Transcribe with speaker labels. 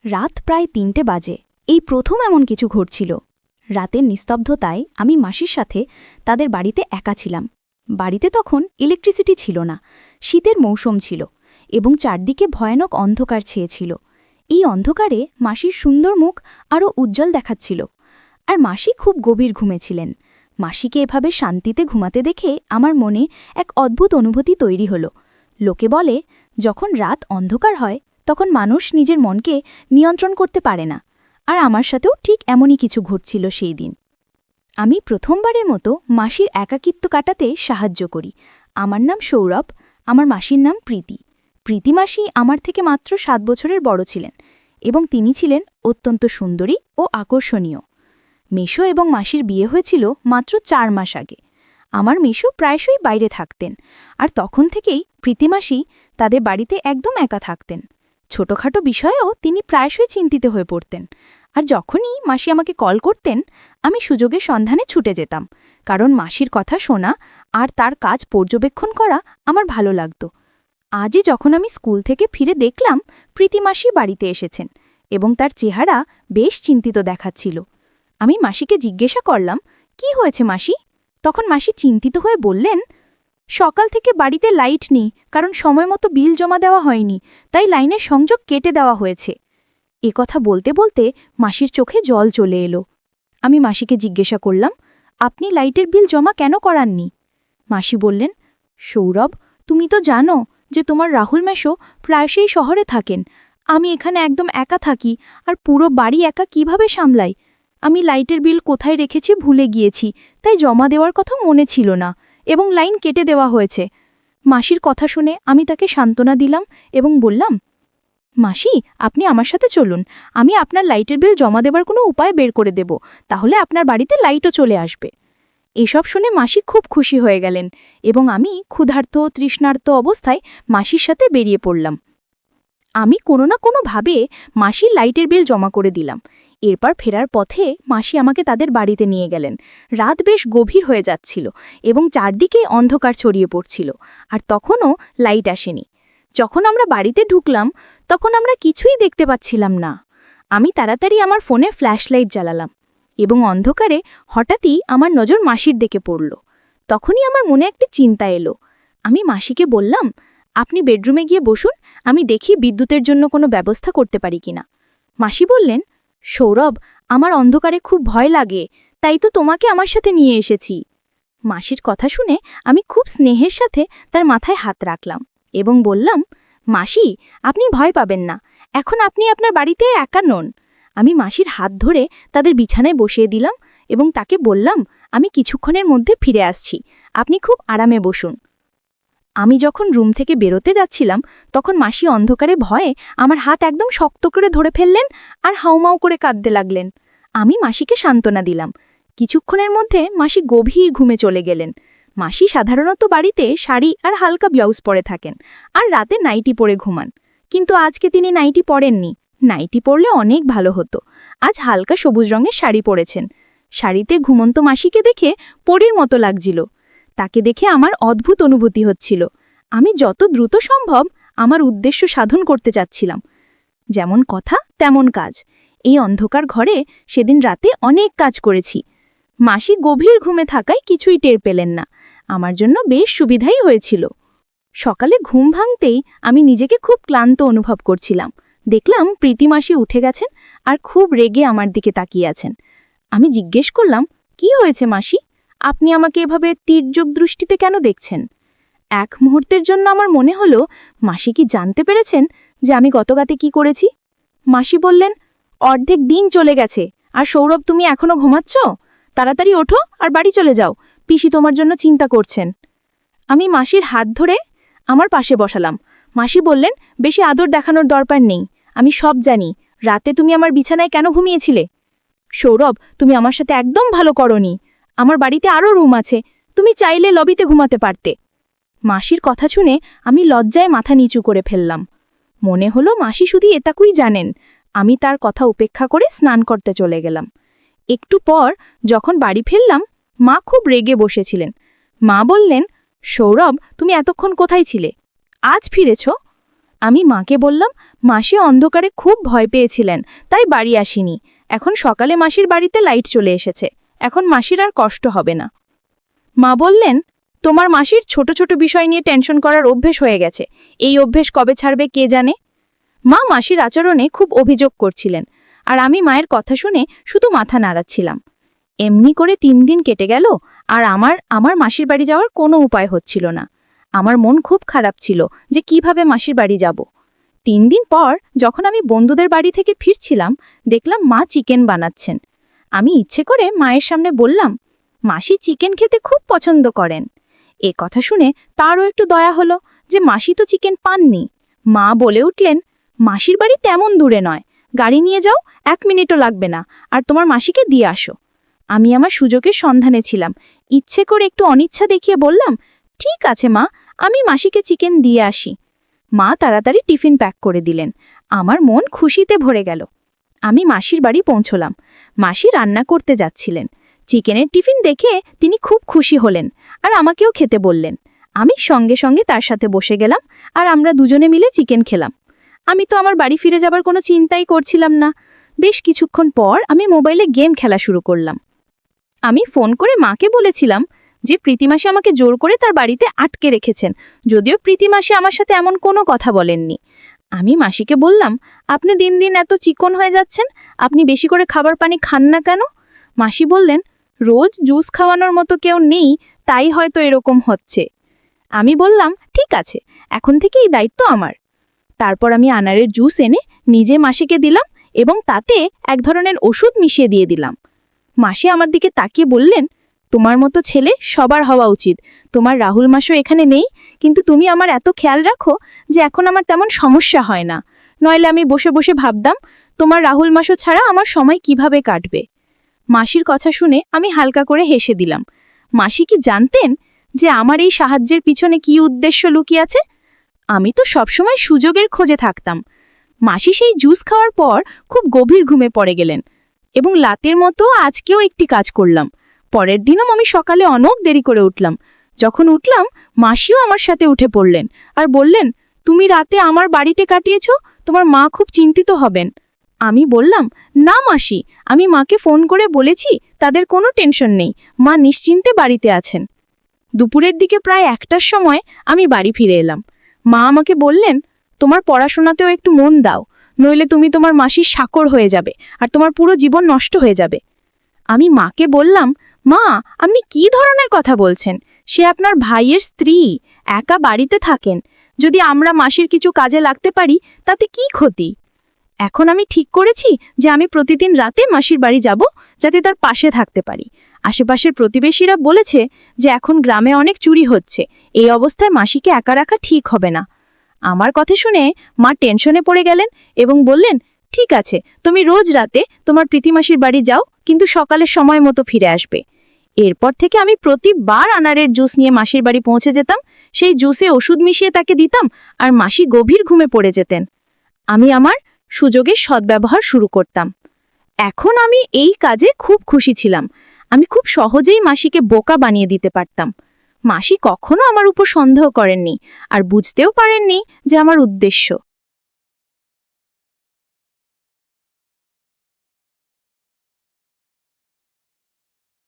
Speaker 1: রাত প্রায় ৩টে বাজে। এই প্রথম এমন কিছু ঘটছিল। রাতের নিস্তব্ধতায় আমি মাসির সাথে তাদের বাড়িতে একা ছিলাম। বাড়িতে তখন ইলেকট্রিসিটি ছিল না, শীতের মৌসুম ছিল এবং চারদিকে ভয়ানক অন্ধকার ছেয়েছিল। এই অন্ধকারে মাসির সুন্দর মুখ আরও উজ্জ্বল দেখাচ্ছিল, আর মাসি খুব গভীর ঘুমেছিলেন। মাসিকে এভাবে শান্তিতে ঘুমাতে দেখে আমার মনে এক অদ্ভুত অনুভূতি তৈরি হলো। লোকে বলে, যখন রাত অন্ধকার হয় তখন মানুষ নিজের মনকে নিয়ন্ত্রণ করতে পারে না, আর আমার সাথেও ঠিক এমনই কিছু ঘটছিল সেই দিন। আমি প্রথমবারের মতো মাসির একাকিত্ব কাটাতে সাহায্য করি। আমার নাম সৌরভ, আমার মাসির নাম প্রীতি। প্রীতি মাসি আমার থেকে মাত্র 7 বছরের বড় ছিলেন এবং তিনি ছিলেন অত্যন্ত সুন্দরী ও আকর্ষণীয়। মেশো এবং মাসির বিয়ে হয়েছিল মাত্র 4 মাস আগে। আমার মেশো প্রায়শই বাইরে থাকতেন, আর তখন থেকেই প্রীতিমাসি তাদের বাড়িতে একদম একা থাকতেন। ছোটখাটো বিষয়েও তিনি প্রায়শই চিন্তিত হয়ে পড়তেন, আর যখনই মাসি আমাকে কল করতেন আমি সুযোগের সন্ধানে ছুটে যেতাম, কারণ মাসির কথা শোনা আর তার কাজ পর্যবেক্ষণ করা আমার ভালো লাগত। আজই যখন আমি স্কুল থেকে ফিরে দেখলাম প্রীতিমাসি বাড়িতে এসেছেন এবং তার চেহারা বেশ চিন্তিত দেখাচ্ছিল। আমি মাসিকে জিজ্ঞাসা করলাম, কি হয়েছে মাসি? তখন মাসি চিন্তিত হয়ে বললেন, সকাল থেকে বাড়িতে লাইট নেই, কারণ সময়মতো বিল জমা দেওয়া হয়নি, তাই লাইনের সংযোগ কেটে দেওয়া হয়েছে। এ কথা বলতে বলতে মাসির চোখে জল চলে এলো। আমি মাসিকে জিজ্ঞাসা করলাম, আপনি লাইটের বিল জমা কেন করাননি? মাসি বললেন, সৌরভ, তুমি তো জানো যে তোমার রাহুল মেশো প্রায়শই শহরে থাকেন। আমি এখানে একদম একা থাকি, আর পুরো বাড়ি একা কিভাবে সামলাই। আমি লাইটের বিল কোথায় রেখেছি ভুলে গিয়েছি, তাই জমা দেওয়ার কথা মনে ছিল না এবং লাইন কেটে দেওয়া হয়েছে। মাসির কথা শুনে আমি তাকে সান্ত্বনা দিলাম এবং বললাম, মাসি, আপনি আমার সাথে চলুন, আমি আপনার লাইটের বিল জমা দেবার কোনো উপায় বের করে দেব, তাহলে আপনার বাড়িতে লাইটও চলে আসবে। এসব শুনে মাসি খুব খুশি হয়ে গেলেন এবং আমি ক্ষুধার্ত তৃষ্ণার্ত অবস্থায় মাসির সাথে বেরিয়ে পড়লাম। আমি কোনো না কোনোভাবে মাসির লাইটের বিল জমা করে দিলাম। এরপর ফেরার পথে মাসি আমাকে তাদের বাড়িতে নিয়ে গেলেন। রাত বেশ গভীর হয়ে যাচ্ছিল এবং চারদিকে অন্ধকার ছড়িয়ে পড়ছিল, আর তখনও লাইট আসেনি। যখন আমরা বাড়িতে ঢুকলাম তখন আমরা কিছুই দেখতে পাচ্ছিলাম না। আমি তাড়াতাড়ি আমার ফোনে ফ্ল্যাশলাইট জ্বালালাম এবং অন্ধকারে হঠাৎই আমার নজর মাসির দিকে পড়ল। তখনই আমার মনে একটি চিন্তা এলো। আমি মাসিকে বললাম, আপনি বেডরুমে গিয়ে বসুন, আমি দেখি বিদ্যুতের জন্য কোনো ব্যবস্থা করতে পারি কিনা। মাসি বললেন, সৌরভ, আমার অন্ধকারে খুব ভয় লাগে, তাই তো তোমাকে আমার সাথে নিয়ে এসেছি। মাসির কথা শুনে আমি খুব স্নেহের সাথে তার মাথায় হাত রাখলাম এবং বললাম, মাসি, আপনি ভয় পাবেন না, এখন আপনি আপনার বাড়িতে একা নন। আমি মাসির হাত ধরে তাদের বিছানায় বসিয়ে দিলাম এবং তাকে বললাম, আমি কিছুক্ষণের মধ্যে ফিরে আসছি, আপনি খুব আরামে বসুন। আমি যখন রুম থেকে বেরোতে যাচ্ছিলাম তখন মাসি অন্ধকারে ভয়ে আমার হাত একদম শক্ত করে ধরে ফেললেন আর হাউমাউ করে কাঁদতে লাগলেন। আমি মাসিকে সান্ত্বনা দিলাম। কিছুক্ষণের মধ্যে মাসি গভীর ঘুমে চলে গেলেন। মাসি সাধারণত বাড়িতে শাড়ি আর হালকা ব্লাউজ পরে থাকেন আর রাতে নাইটি পরে ঘুমান, কিন্তু আজকে তিনি নাইটি পরেননি। নাইটি পরলে অনেক ভালো হতো। আজ হালকা সবুজ রঙের শাড়ি পরেছেন। শাড়িতে ঘুমন্ত মাসিকে দেখে পরীর মতো লাগছিল। তাকে দেখে আমার অদ্ভুত অনুভূতি হচ্ছিল। আমি যত দ্রুত সম্ভব আমার উদ্দেশ্য সাধন করতে চাচ্ছিলাম। যেমন কথা তেমন কাজ। এই অন্ধকার ঘরে সেদিন রাতে অনেক কাজ করেছি। মাসি গভীর ঘুমে থাকায় কিছুই টের পেলেন না। আমার জন্য বেশ সুবিধাই হয়েছিল। সকালে ঘুম ভাঙতেই আমি নিজেকে খুব ক্লান্ত অনুভব করছিলাম। দেখলাম প্রীতি মাসি উঠে গেছেন আর খুব রেগে আমার দিকে তাকিয়ে আছেন। আমি জিজ্ঞেস করলাম, কি হয়েছে মাসি? আপনি আমাকে এভাবে তীর্যক দৃষ্টিতে কেন দেখছেন? এক মুহূর্তের জন্য আমার মনে হলো মাসি কি জানতে পেরেছেন যে আমি গতরাতে কি করেছি। মাসি বললেন, অর্ধেক দিন চলে গেছে, আর সৌরভ, তুমি এখনো ঘুমাচ্ছ? তাড়াতাড়ি ওঠো আর বাড়ি চলে যাও, পিসি তোমার জন্য চিন্তা করছেন। আমি মাসির হাত ধরে আমার পাশে বসালাম। মাসি বললেন, বেশি আদর দেখানোর দরকার নেই, আমি সব জানি। রাতে তুমি আমার বিছানায় কেন ঘুমিয়েছিলে? সৌরভ, তুমি আমার সাথে একদম ভালো করনি। আমার বাড়িতে আরও রুম আছে, তুমি চাইলে লবিতে ঘুমাতে পারতে। মাসির কথা শুনে আমি লজ্জায় মাথা নিচু করে ফেললাম। মনে হলো মাসি শুধু এটাকুই জানেন। আমি তার কথা উপেক্ষা করে স্নান করতে চলে গেলাম। একটু পর যখন বাড়ি ফিরলাম, মা খুব রেগে বসেছিলেন। মা বললেন, সৌরভ, তুমি এতক্ষণ কোথায় ছিলে? আজ ফিরেছ? আমি মাকে বললাম, মাসি অন্ধকারে খুব ভয় পেয়েছিলেন, তাই বাড়ি আসেনি। এখন সকালে মাসির বাড়িতে লাইট চলে এসেছে, এখন মাসির আর কষ্ট হবে না। মা বললেন, তোমার মাসির ছোট ছোট বিষয় নিয়ে টেনশন করার অভ্যেস হয়ে গেছে, এই অভ্যেস কবে ছাড়বে কে জানে। মা মাসির আচরণে খুব অভিযোগ করছিলেন, আর আমি মায়ের কথা শুনে শুধু মাথা নাড়াচ্ছিলাম। এমনি করে 3 দিন কেটে গেল, আর আমার মাসির বাড়ি যাওয়ার কোনো উপায় হচ্ছিল না। আমার মন খুব খারাপ ছিল যে কিভাবে মাসির বাড়ি যাব। 3 দিন পর যখন আমি বন্ধুদের বাড়ি থেকে ফিরছিলাম, দেখলাম মা চিকেন বানাচ্ছেন। আমি ইচ্ছে করে মায়ের সামনে বললাম, মাসি চিকেন খেতে খুব পছন্দ করেন। এ কথা শুনে তারও একটু দয়া হলো যে মাসি তো চিকেন পাননি। মা বলে উঠলেন, মাসির বাড়ি তেমন দূরে নয়, গাড়ি নিয়ে যাও, 1 মিনিটও লাগবে না, আর তোমার মাসিকে দিয়ে আসো। আমি আমার সুযোগের সন্ধানে ছিলাম, ইচ্ছে করে একটু অনিচ্ছা দেখিয়ে বললাম, ঠিক আছে মা, আমি মাসিকে চিকেন দিয়ে আসি। মা তাড়াতাড়ি টিফিন প্যাক করে দিলেন। আমার মন খুশিতে ভরে গেল। আমি মাসির বাড়ি পৌঁছলাম। মাসি রান্না করতে যাচ্ছিলেন। চিকেনের টিফিন দেখে তিনি খুব খুশি হলেন, আর আমাকেও খেতে বললেন। আমি সঙ্গে সঙ্গে তার সাথে বসে গেলাম, আর আমরা দুজনে মিলে চিকেন খেলাম। আমি তো আমার বাড়ি ফিরে যাবার কোনো চিন্তাই করছিলাম না। বেশ কিছুক্ষণ পর আমি মোবাইলে গেম খেলা শুরু করলাম। আমি ফোন করে মাকে বলেছিলাম যে প্রীতিমাসি আমাকে জোর করে তার বাড়িতে আটকে রেখেছেন, যদিও প্রীতিমাসি আমার সাথে এমন কোনো কথা বলেননি। আমি মাসিকে বললাম, আপনি দিন দিন এত চিকন হয়ে যাচ্ছেন, আপনি বেশি করে খাবার পানি খান না কেন? মাসি বললেন, রোজ জুস খাওয়ানোর মতো কেউ নেই, তাই হয়তো এরকম হচ্ছে। আমি বললাম, ঠিক আছে, এখন থেকে এই দায়িত্ব আমার। তারপর আমি আনারের জুস এনে নিজে মাসিকে দিলাম এবং তাতে এক ধরনের ওষুধ মিশিয়ে দিয়ে দিলাম। মাসি আমার দিকে তাকিয়ে বললেন, তোমার মতো ছেলে সবার হওয়া উচিত। তোমার রাহুল মাসও এখানে নেই, কিন্তু তুমি আমার এত খেয়াল রাখো যে এখন আমার তেমন সমস্যা হয় না। নইলে আমি বসে বসে ভাবতাম তোমার রাহুল মাসও ছাড়া আমার সময় কিভাবে কাটবে। মাসির কথা শুনে আমি হালকা করে হেসে দিলাম। মাসি কি জানতেন যে আমার এই সাহায্যের পিছনে কি উদ্দেশ্য লুকিয়ে আছে? আমি তো সবসময় সুযোগের খোঁজে থাকতাম। মাসি সেই জুস খাওয়ার পর খুব গভীর ঘুমে পড়ে গেলেন, এবং লাতের মতো আজকেও একটি কাজ করলাম। পরের দিনও আমি সকালে অনেক দেরি করে উঠলাম। যখন উঠলাম, মাসিও আমার সাথে উঠে পড়লেন আর বললেন, তুমি রাতে আমার বাড়িতে কাটিয়েছ, তোমার মা খুব চিন্তিত হবেন। আমি বললাম, না মাসি, আমি মাকে ফোন করে বলেছি তাদের কোনো টেনশন নেই, মা নিশ্চিন্তে বাড়িতে আছেন। দুপুরের দিকে প্রায় 1টার সময় আমি বাড়ি ফিরে এলাম। মা আমাকে বললেন, তোমার পড়াশোনাতেও একটু মন দাও, নইলে তুমি তোমার মাসির চাকর হয়ে যাবে আর তোমার পুরো জীবন নষ্ট হয়ে যাবে। আমি মাকে বললাম, মা, আপনি কি ধরনের কথা বলছেন? সে আপনার ভাইয়ের স্ত্রী, একা বাড়িতে থাকেন। যদি আমরা মাসির কিছু কাজে লাগতে পারি তাতে কি ক্ষতি? এখন আমি ঠিক করেছি যে আমি প্রতিদিন রাতে মাসির বাড়ি যাব, যাতে তার পাশে থাকতে পারি। আশেপাশের প্রতিবেশীরা বলেছে যে এখন গ্রামে অনেক চুরি হচ্ছে, এই অবস্থায় মাসিকে একা রাখা ঠিক হবে না। আমার কথা শুনে মা টেনশনে পড়ে গেলেন এবং বললেন, ঠিক আছে, তুমি রোজ রাতে তোমার প্রীতিমাসির বাড়ি যাও, কিন্তু সকালের সময় মতো ফিরে আসবে। এরপর থেকে আমি প্রতিবার আনারের জুস নিয়ে মাসির বাড়ি পৌঁছে যেতাম, সেই জুসে ওষুধ মিশিয়ে তাকে দিতাম, আর মাসি গভীর ঘুমে পড়ে যেতেন। আমি আমার সুযোগের সদ্ব্যবহার শুরু করতাম। এখন আমি এই কাজে খুব খুশি ছিলাম। আমি খুব সহজেই মাসিকে বোকা বানিয়ে দিতে পারতাম। মাসি কখনো আমার উপর সন্দেহ করেননি, আর বুঝতেও পারেননি যে আমার উদ্দেশ্য।